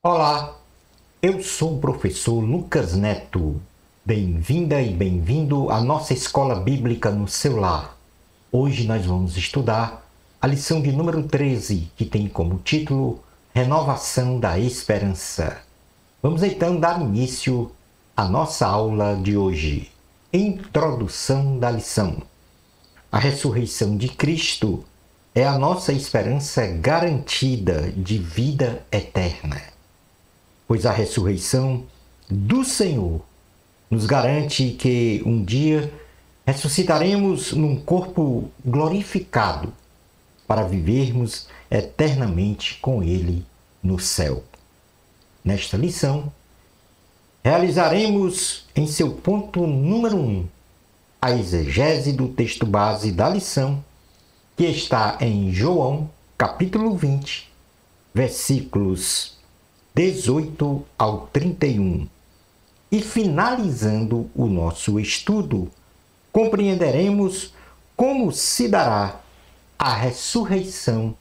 Olá, eu sou o professor Lucas Neto. Bem-vinda e bem-vindo à nossa escola bíblica no seu lar. Hoje nós vamos estudar a lição de número 13, que tem como título Renovação da Esperança. Vamos então dar início à nossa aula de hoje. Introdução da lição. A ressurreição de Cristo é a nossa esperança garantida de vida eterna, pois a ressurreição do Senhor nos garante que um dia ressuscitaremos num corpo glorificado para vivermos eternamente com Ele no céu. Nesta lição, realizaremos em seu ponto número 1 a exegese do texto base da lição, que está em João, capítulo 20, versículos 18 ao 31. E finalizando o nosso estudo, compreenderemos como se dará a ressurreição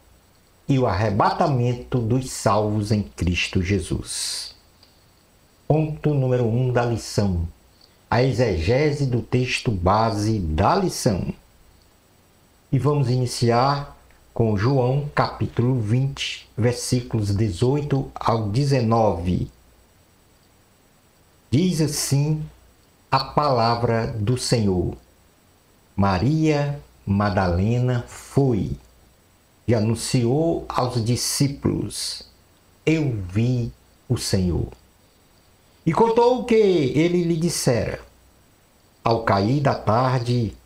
e o arrebatamento dos salvos em Cristo Jesus. Ponto número 1 da lição. A exegese do texto base da lição. E vamos iniciar com João, capítulo 20, versículos 18 ao 19. Diz assim a palavra do Senhor. Maria Madalena foi e anunciou aos discípulos: Eu vi o Senhor. E contou o que ele lhe dissera. Ao cair da tarde,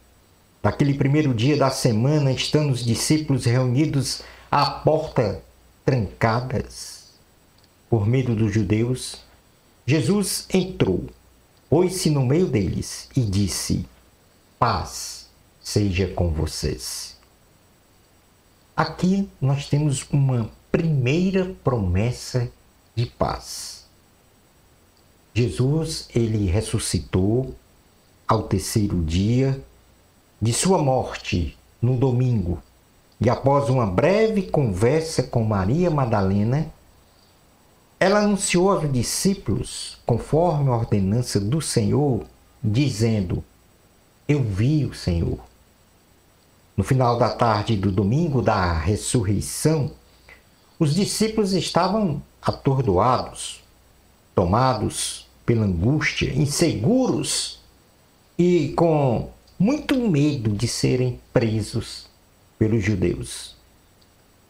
naquele primeiro dia da semana, estando os discípulos reunidos à porta trancadas, por medo dos judeus, Jesus entrou, pôs-se no meio deles e disse: Paz seja com vocês. Aqui nós temos uma primeira promessa de paz. Jesus, ele ressuscitou ao terceiro dia de sua morte, no domingo, e após uma breve conversa com Maria Madalena, ela anunciou aos discípulos, conforme a ordenança do Senhor, dizendo: Eu vi o Senhor. No final da tarde do domingo da ressurreição, os discípulos estavam atordoados, tomados pela angústia, inseguros e com muito medo de serem presos pelos judeus.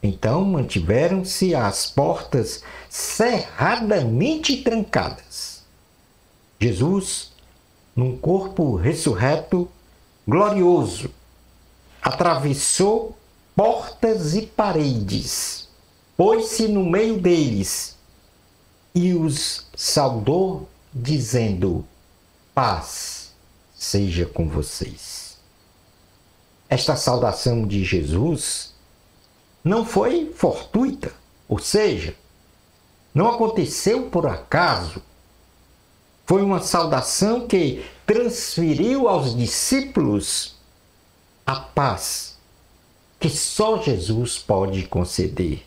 Então mantiveram-se as portas cerradamente trancadas. Jesus, num corpo ressurreto, glorioso, atravessou portas e paredes, pôs-se no meio deles e os saudou, dizendo: Paz seja com vocês. Esta saudação de Jesus não foi fortuita, ou seja, não aconteceu por acaso. Foi uma saudação que transferiu aos discípulos a paz que só Jesus pode conceder.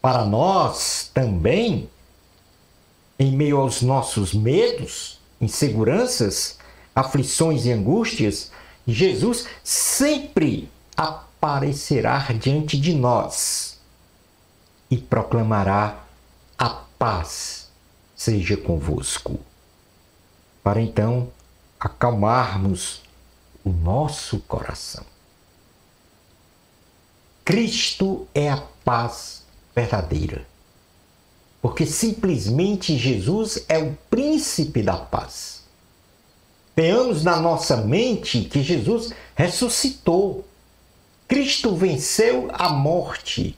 Para nós também, em meio aos nossos medos, inseguranças, aflições e angústias, Jesus sempre aparecerá diante de nós e proclamará: a paz seja convosco. Para então acalmarmos o nosso coração. Cristo é a paz verdadeira, porque simplesmente Jesus é o príncipe da paz. Tenhamos na nossa mente que Jesus ressuscitou. Cristo venceu a morte.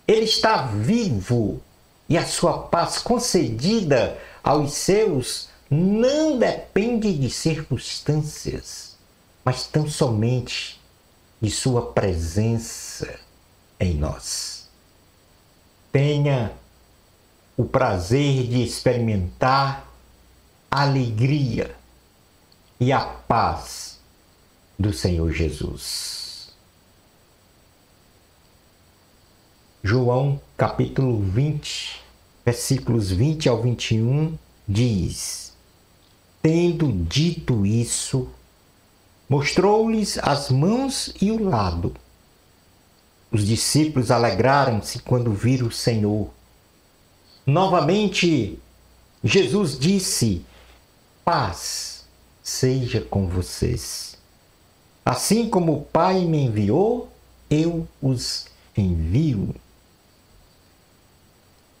Ele está vivo e a sua paz concedida aos seus não depende de circunstâncias, mas tão somente de sua presença em nós. Tenha o prazer de experimentar a alegria e a paz do Senhor Jesus. João capítulo 20, versículos 20 ao 21, diz: Tendo dito isso, mostrou-lhes as mãos e o lado. Os discípulos alegraram-se quando viram o Senhor. Novamente, Jesus disse: Paz seja com vocês. Assim como o Pai me enviou, eu os envio.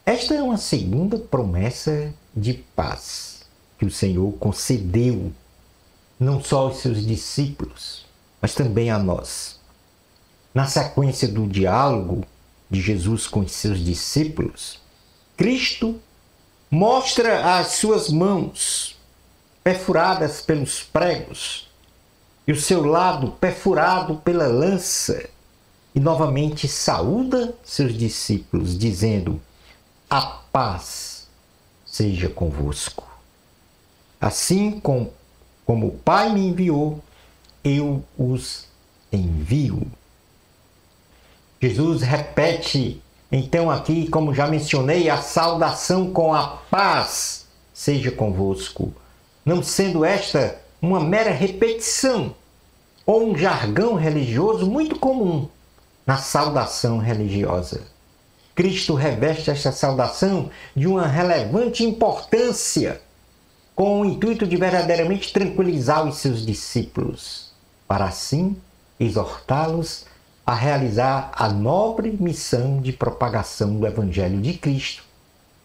Esta é uma segunda promessa de paz que o Senhor concedeu, não só aos seus discípulos, mas também a nós. Na sequência do diálogo de Jesus com os seus discípulos, Cristo mostra as suas mãos perfuradas pelos pregos e o seu lado perfurado pela lança, e novamente saúda seus discípulos, dizendo: A paz seja convosco. Assim como o Pai me enviou, eu os envio. Jesus repete, então, aqui, como já mencionei, a saudação com a paz seja convosco, não sendo esta uma mera repetição ou um jargão religioso muito comum na saudação religiosa. Cristo reveste esta saudação de uma relevante importância, com o intuito de verdadeiramente tranquilizar os seus discípulos, para assim exortá-los a realizar a nobre missão de propagação do Evangelho de Cristo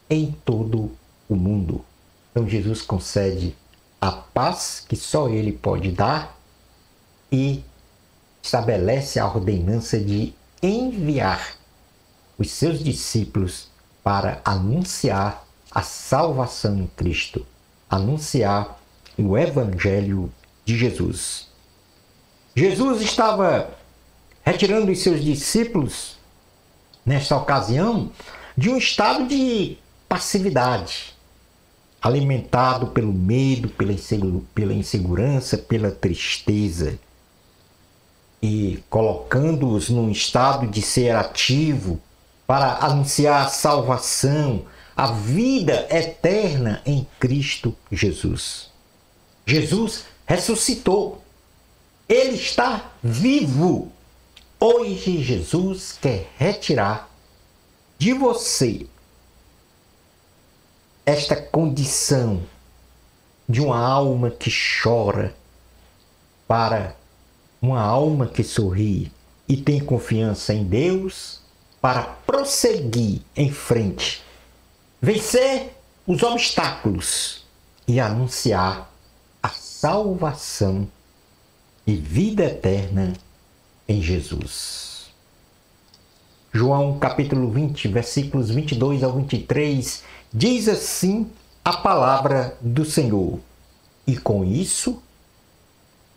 em todo o mundo. Então Jesus concede a paz que só Ele pode dar e estabelece a ordenança de enviar os seus discípulos para anunciar a salvação em Cristo, anunciar o Evangelho de Jesus. Jesus estava retirando os seus discípulos, nesta ocasião, de um estado de passividade, alimentado pelo medo, pela insegurança, pela tristeza, e colocando-os num estado de ser ativo para anunciar a salvação, a vida eterna em Cristo Jesus. Jesus ressuscitou. Ele está vivo. Hoje Jesus quer retirar de você esta condição de uma alma que chora para uma alma que sorri e tem confiança em Deus para prosseguir em frente, vencer os obstáculos e anunciar a salvação e vida eterna em Jesus. João capítulo 20, versículos 22 ao 23, diz assim a palavra do Senhor: E com isso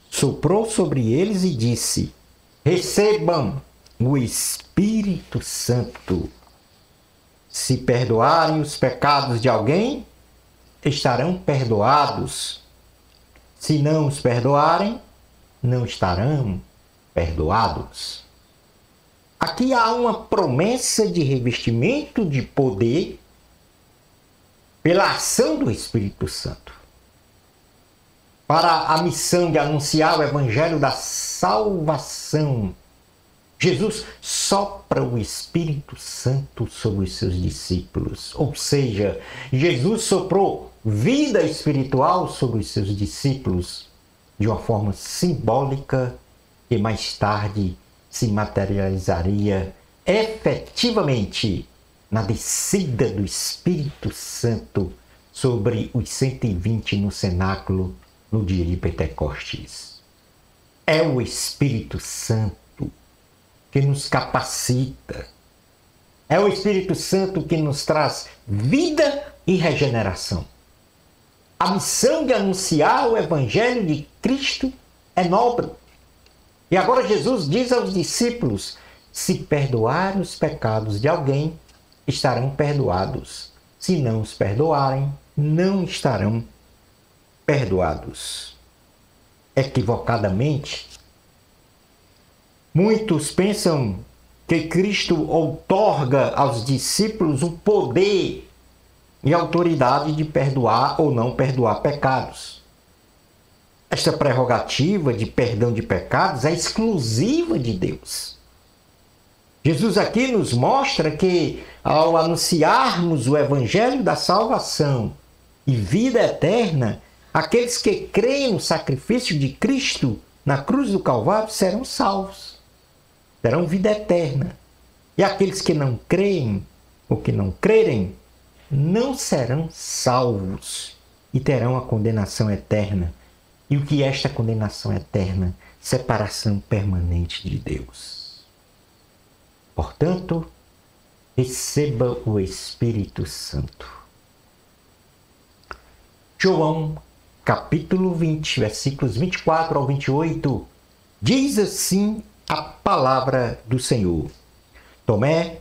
soprou sobre eles e disse: Recebam o Espírito Santo. Se perdoarem os pecados de alguém, estarão perdoados. Se não os perdoarem, não estarão perdoados. Aqui há uma promessa de revestimento de poder pela ação do Espírito Santo para a missão de anunciar o Evangelho da salvação. Jesus sopra o Espírito Santo sobre os seus discípulos, ou seja, Jesus soprou vida espiritual sobre os seus discípulos de uma forma simbólica que mais tarde se materializaria efetivamente na descida do Espírito Santo sobre os 120 no cenáculo no dia de Pentecostes. É o Espírito Santo que nos capacita. É o Espírito Santo que nos traz vida e regeneração. A missão de anunciar o Evangelho de Cristo é nobre. E agora Jesus diz aos discípulos: se perdoarem os pecados de alguém, estarão perdoados. Se não os perdoarem, não estarão perdoados. Equivocadamente, muitos pensam que Cristo outorga aos discípulos o poder e autoridade de perdoar ou não perdoar pecados. Esta prerrogativa de perdão de pecados é exclusiva de Deus. Jesus aqui nos mostra que, ao anunciarmos o evangelho da salvação e vida eterna, aqueles que creem no sacrifício de Cristo na cruz do Calvário serão salvos, terão vida eterna. E aqueles que não creem ou que não crerem não serão salvos e terão a condenação eterna. E o que é esta condenação eterna? Separação permanente de Deus. Portanto, receba o Espírito Santo. João, capítulo 20, versículos 24 ao 28, diz assim a palavra do Senhor. Tomé,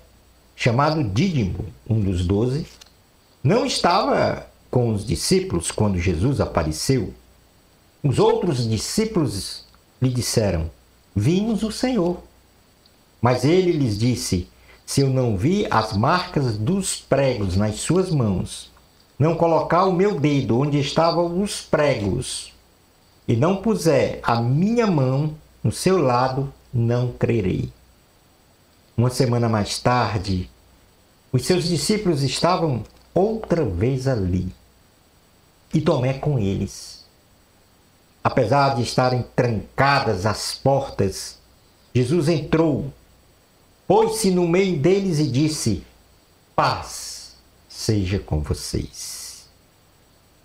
chamado Dídimo, um dos 12, não estava com os discípulos quando Jesus apareceu. Os outros discípulos lhe disseram: vimos o Senhor. Mas ele lhes disse: se eu não vi as marcas dos pregos nas suas mãos, não colocar o meu dedo onde estavam os pregos, e não puser a minha mão no seu lado, não crerei. Uma semana mais tarde, os seus discípulos estavam outra vez ali, e Tomé com eles. Apesar de estarem trancadas as portas, Jesus entrou, pôs-se no meio deles e disse: paz seja com vocês.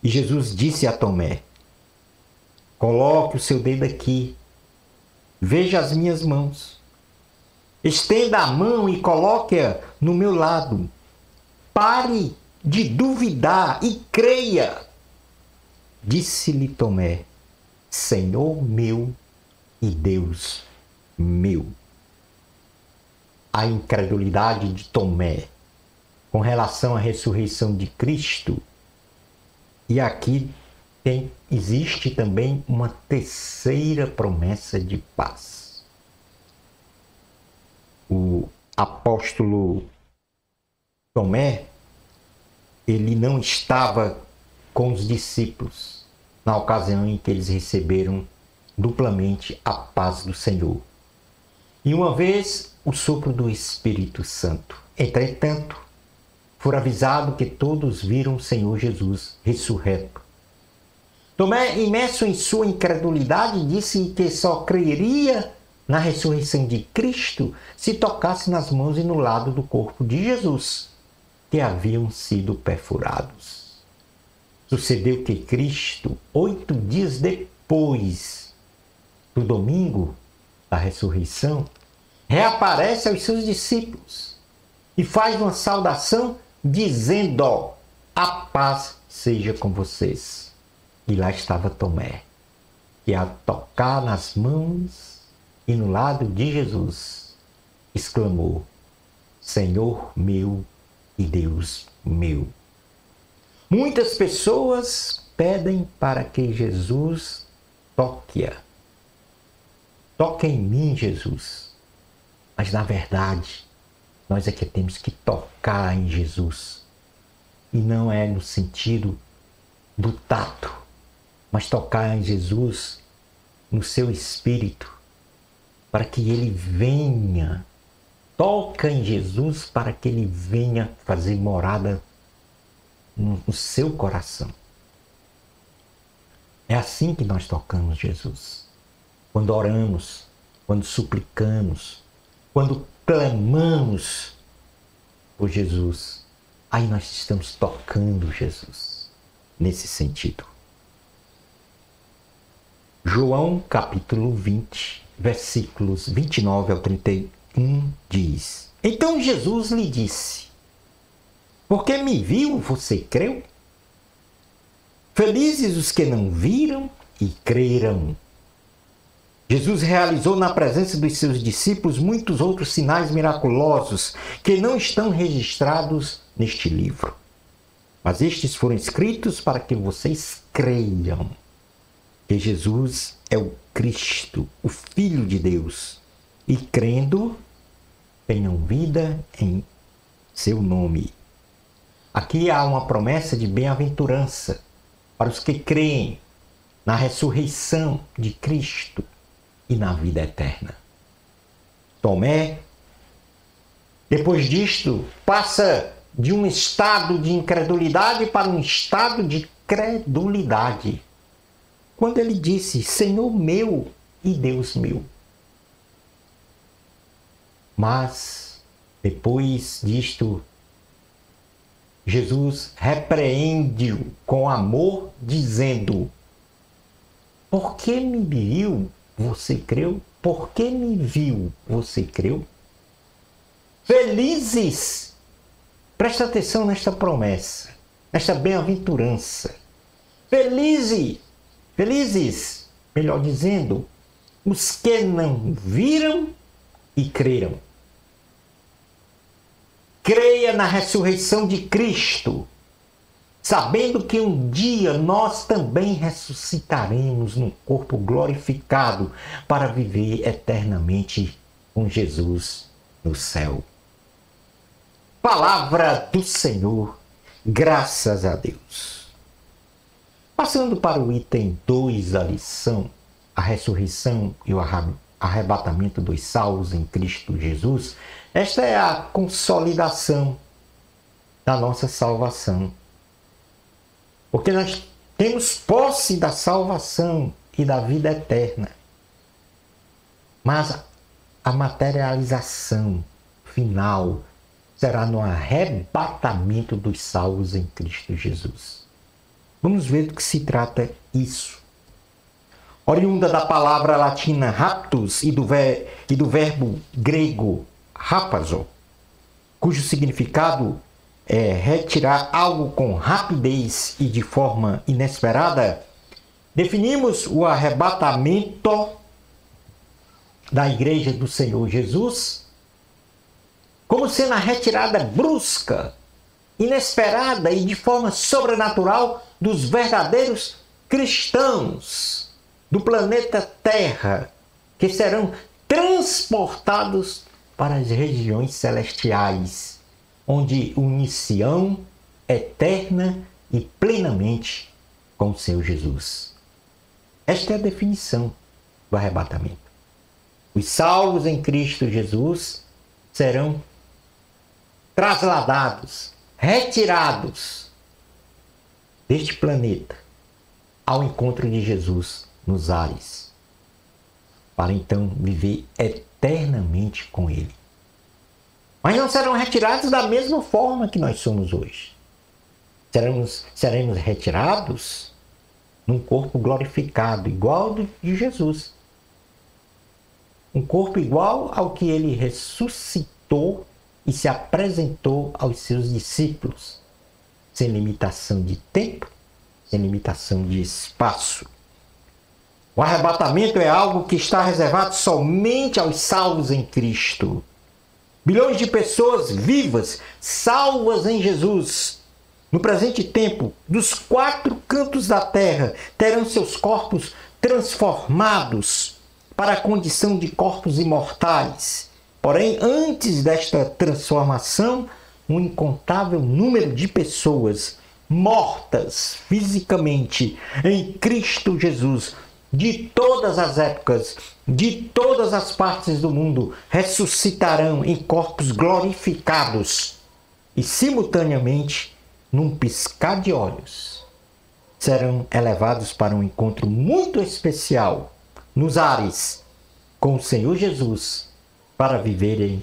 E Jesus disse a Tomé: coloque o seu dedo aqui, veja as minhas mãos. Estenda a mão e coloque-a no meu lado. Pare de duvidar e creia. Disse-lhe Tomé: Senhor meu e Deus meu. A incredulidade de Tomé com relação à ressurreição de Cristo. E aqui existe também uma terceira promessa de paz. O apóstolo Tomé, ele não estava com os discípulos na ocasião em que eles receberam duplamente a paz do Senhor. E uma vez o sopro do Espírito Santo. Entretanto, foi avisado que todos viram o Senhor Jesus ressurreto. Tomé, imerso em sua incredulidade, disse que só creria na ressurreição de Cristo se tocasse nas mãos e no lado do corpo de Jesus, que haviam sido perfurados. Sucedeu que Cristo, 8 dias depois do domingo da ressurreição, reaparece aos seus discípulos e faz uma saudação dizendo: a paz seja com vocês. E lá estava Tomé, que ao tocar nas mãos e no lado de Jesus, exclamou: Senhor meu e Deus meu. Muitas pessoas pedem para que Jesus toque-a. Toque em mim, Jesus. Mas, na verdade, nós é que temos que tocar em Jesus. E não é no sentido do tato, mas tocar em Jesus no seu espírito, para que ele venha. Toca em Jesus para que ele venha fazer morada no seu coração. É assim que nós tocamos Jesus. Quando oramos, quando suplicamos, quando clamamos por Jesus, aí nós estamos tocando Jesus nesse sentido. João capítulo 20, versículos 29 ao 31 diz: Então Jesus lhe disse: Porque me viu, você creu? Felizes os que não viram e creram. Jesus realizou na presença dos seus discípulos muitos outros sinais miraculosos que não estão registrados neste livro. Mas estes foram escritos para que vocês creiam que Jesus é o Cristo, o Filho de Deus, e crendo, tenham vida em seu nome. Aqui há uma promessa de bem-aventurança para os que creem na ressurreição de Cristo e na vida eterna. Tomé, depois disto, passa de um estado de incredulidade para um estado de credulidade. Quando ele disse, Senhor meu e Deus meu. Mas, depois disto, Jesus repreende-o com amor, dizendo, por que me viu, você creu? Por que me viu, você creu? Felizes! Presta atenção nesta promessa, nesta bem-aventurança. Felizes, melhor dizendo, os que não viram e creram. Creia na ressurreição de Cristo, sabendo que um dia nós também ressuscitaremos num corpo glorificado para viver eternamente com Jesus no céu. Palavra do Senhor, graças a Deus. Passando para o item 2 da lição, a ressurreição e o arrebatamento dos salvos em Cristo Jesus, esta é a consolidação da nossa salvação. Porque nós temos posse da salvação e da vida eterna. Mas a materialização final será no arrebatamento dos salvos em Cristo Jesus. Vamos ver do que se trata isso. Oriunda da palavra latina raptus e do verbo grego rapazo, cujo significado é retirar algo com rapidez e de forma inesperada, definimos o arrebatamento da Igreja do Senhor Jesus como sendo a retirada brusca, inesperada e de forma sobrenatural dos verdadeiros cristãos do planeta Terra, que serão transportados para as regiões celestiais, onde uniciam eterna e plenamente com o Senhor Jesus. Esta é a definição do arrebatamento. Os salvos em Cristo Jesus serão trasladados, retirados deste planeta ao encontro de Jesus nos ares, para então viver eternamente com Ele. Mas não serão retirados da mesma forma que nós somos hoje. Seremos retirados num corpo glorificado, igual ao de Jesus. Um corpo igual ao que Ele ressuscitou e se apresentou aos seus discípulos, sem limitação de tempo, sem limitação de espaço. O arrebatamento é algo que está reservado somente aos salvos em Cristo. Bilhões de pessoas vivas, salvas em Jesus, no presente tempo, dos 4 cantos da terra, terão seus corpos transformados para a condição de corpos imortais. Porém, antes desta transformação, um incontável número de pessoas mortas fisicamente em Cristo Jesus, de todas as épocas, de todas as partes do mundo, ressuscitarão em corpos glorificados e, simultaneamente, num piscar de olhos, serão elevados para um encontro muito especial nos ares com o Senhor Jesus, para viverem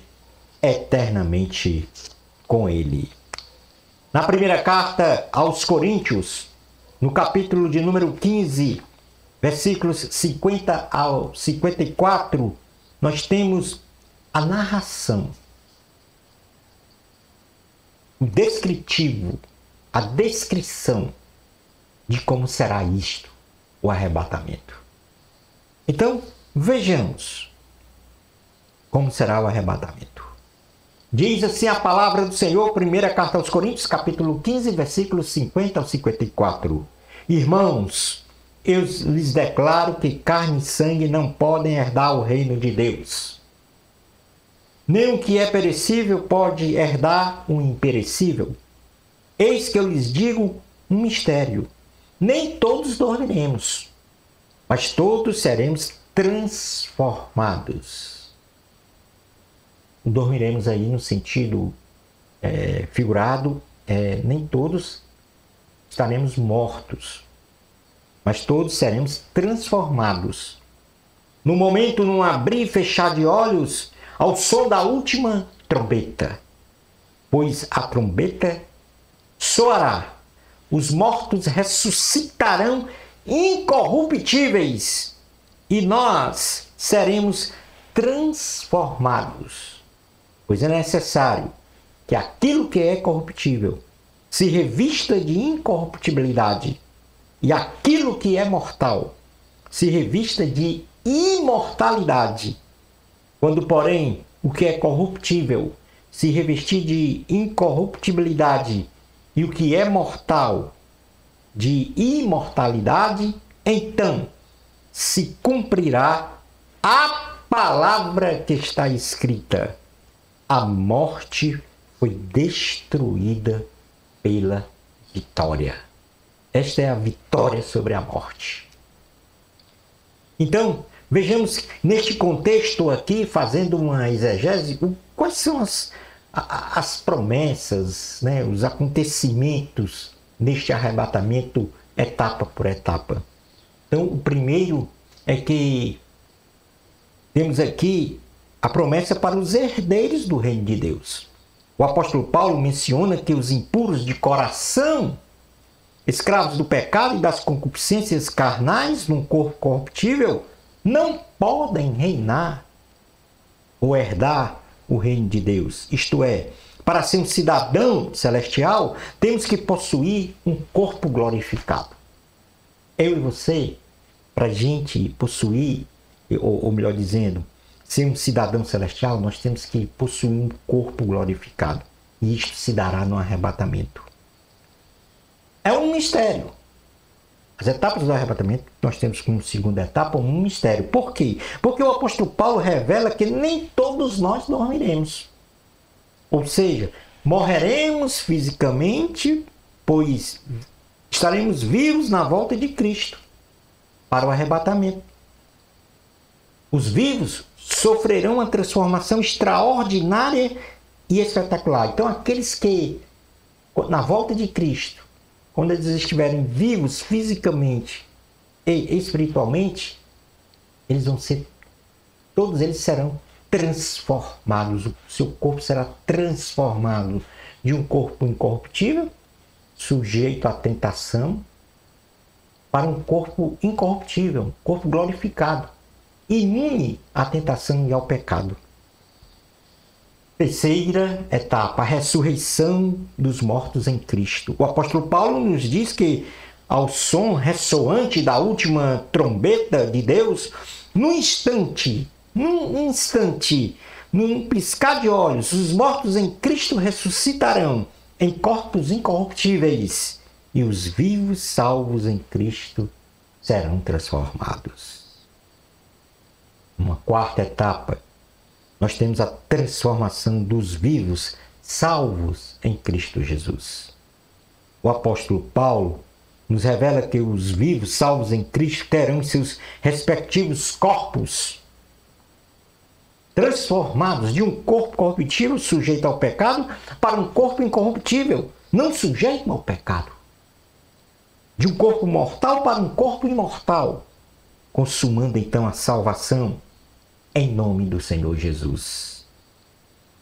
eternamente com Ele. Na primeira carta aos Coríntios, no capítulo de número 15, versículos 50 ao 54, nós temos a narração, o descritivo, a descrição de como será isto, o arrebatamento. Então, vejamos como será o arrebatamento. Diz assim a palavra do Senhor, primeira carta aos Coríntios, capítulo 15, versículos 50 ao 54. Irmãos, eu lhes declaro que carne e sangue não podem herdar o reino de Deus. Nem o que é perecível pode herdar o imperecível. Eis que eu lhes digo um mistério. Nem todos dormiremos, mas todos seremos transformados. Dormiremos aí no sentido figurado, nem todos estaremos mortos, mas todos seremos transformados. No momento, num abrir e fechar de olhos, ao som da última trombeta. Pois a trombeta soará, os mortos ressuscitarão incorruptíveis e nós seremos transformados. Pois é necessário que aquilo que é corruptível se revista de incorruptibilidade e aquilo que é mortal se revista de imortalidade. Quando, porém, o que é corruptível se revestir de incorruptibilidade e o que é mortal de imortalidade, então se cumprirá a palavra que está escrita: a morte foi destruída pela vitória. Esta é a vitória sobre a morte. Então, vejamos neste contexto aqui, fazendo uma exegese, quais são as promessas, né, os acontecimentos neste arrebatamento etapa por etapa. Então, o primeiro é que temos aqui a promessa para os herdeiros do reino de Deus. O apóstolo Paulo menciona que os impuros de coração, escravos do pecado e das concupiscências carnais num corpo corruptível, não podem reinar ou herdar o reino de Deus. Isto é, para ser um cidadão celestial, temos que possuir um corpo glorificado. Eu e você, para a gente possuir, ou melhor dizendo, ser um cidadão celestial, nós temos que possuir um corpo glorificado. E isto se dará no arrebatamento. É um mistério. As etapas do arrebatamento, nós temos como segunda etapa um mistério. Por quê? Porque o apóstolo Paulo revela que nem todos nós dormiremos. Ou seja, morreremos fisicamente, pois estaremos vivos na volta de Cristo para o arrebatamento. Os vivos sofrerão uma transformação extraordinária e espetacular. Então, aqueles que, na volta de Cristo, quando eles estiverem vivos fisicamente e espiritualmente, todos eles serão transformados. O seu corpo será transformado de um corpo incorruptível, sujeito à tentação, para um corpo incorruptível, um corpo glorificado, imune à tentação e ao pecado. Terceira etapa, a ressurreição dos mortos em Cristo. O apóstolo Paulo nos diz que, ao som ressoante da última trombeta de Deus, num instante, num piscar de olhos, os mortos em Cristo ressuscitarão em corpos incorruptíveis e os vivos salvos em Cristo serão transformados. Uma quarta etapa, nós temos a transformação dos vivos salvos em Cristo Jesus. O apóstolo Paulo nos revela que os vivos salvos em Cristo terão seus respectivos corpos transformados de um corpo corruptível sujeito ao pecado para um corpo incorruptível, não sujeito ao pecado. De um corpo mortal para um corpo imortal, consumando então a salvação em nome do Senhor Jesus.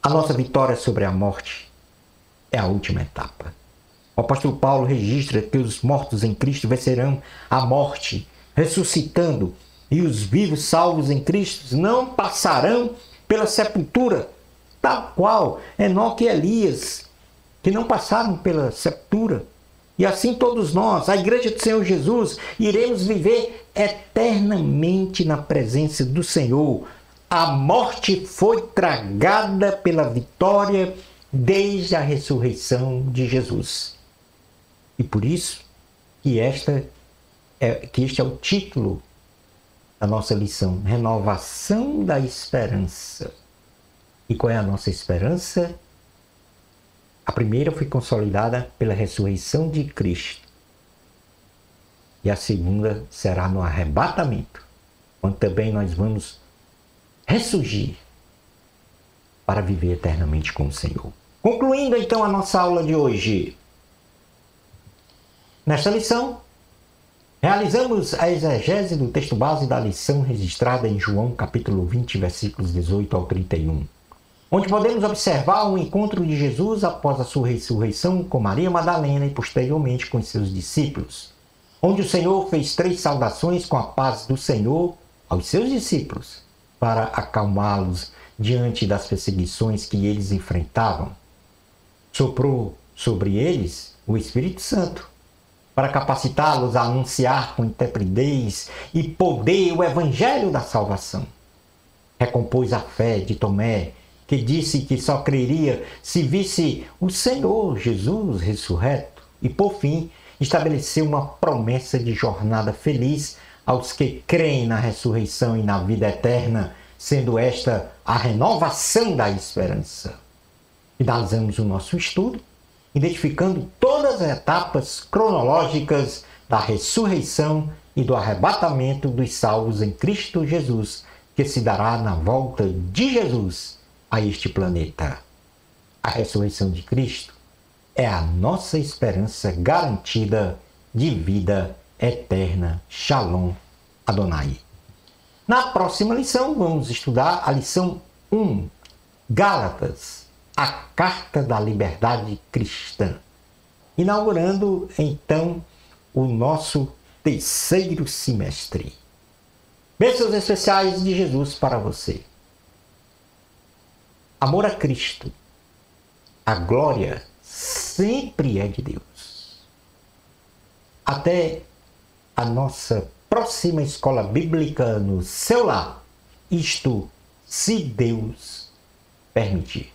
A nossa vitória sobre a morte é a última etapa. O apóstolo Paulo registra que os mortos em Cristo vencerão a morte, ressuscitando, e os vivos salvos em Cristo não passarão pela sepultura, tal qual Enoque e Elias, que não passaram pela sepultura. E assim todos nós, a igreja do Senhor Jesus, iremos viver eternamente na presença do Senhor. A morte foi tragada pela vitória desde a ressurreição de Jesus. E por isso que este é o título da nossa lição, Renovação da Esperança. E qual é a nossa esperança? A primeira foi consolidada pela ressurreição de Cristo. E a segunda será no arrebatamento, quando também nós vamos ressurgir para viver eternamente com o Senhor. Concluindo então a nossa aula de hoje. Nesta lição, realizamos a exegese do texto base da lição registrada em João capítulo 20, versículos 18 ao 31, onde podemos observar o encontro de Jesus após a sua ressurreição com Maria Madalena e posteriormente com seus discípulos, onde o Senhor fez 3 saudações com a paz do Senhor aos seus discípulos, para acalmá-los diante das perseguições que eles enfrentavam. Soprou sobre eles o Espírito Santo, para capacitá-los a anunciar com intrepidez e poder o evangelho da salvação. Recompôs a fé de Tomé, que disse que só creria se visse o Senhor Jesus ressurreto. E, por fim, estabeleceu uma promessa de jornada feliz aos que creem na ressurreição e na vida eterna, sendo esta a renovação da esperança. Finalizamos o nosso estudo, identificando todas as etapas cronológicas da ressurreição e do arrebatamento dos salvos em Cristo Jesus, que se dará na volta de Jesus a este planeta. A ressurreição de Cristo é a nossa esperança garantida de vida eterna. Shalom Adonai. Na próxima lição, vamos estudar a lição 1, Gálatas, a Carta da Liberdade Cristã, inaugurando então o nosso terceiro semestre. Bênçãos especiais de Jesus para você. Amor a Cristo. A glória sempre é de Deus. Até a nossa próxima escola bíblica no seu lar. Isto, se Deus permitir.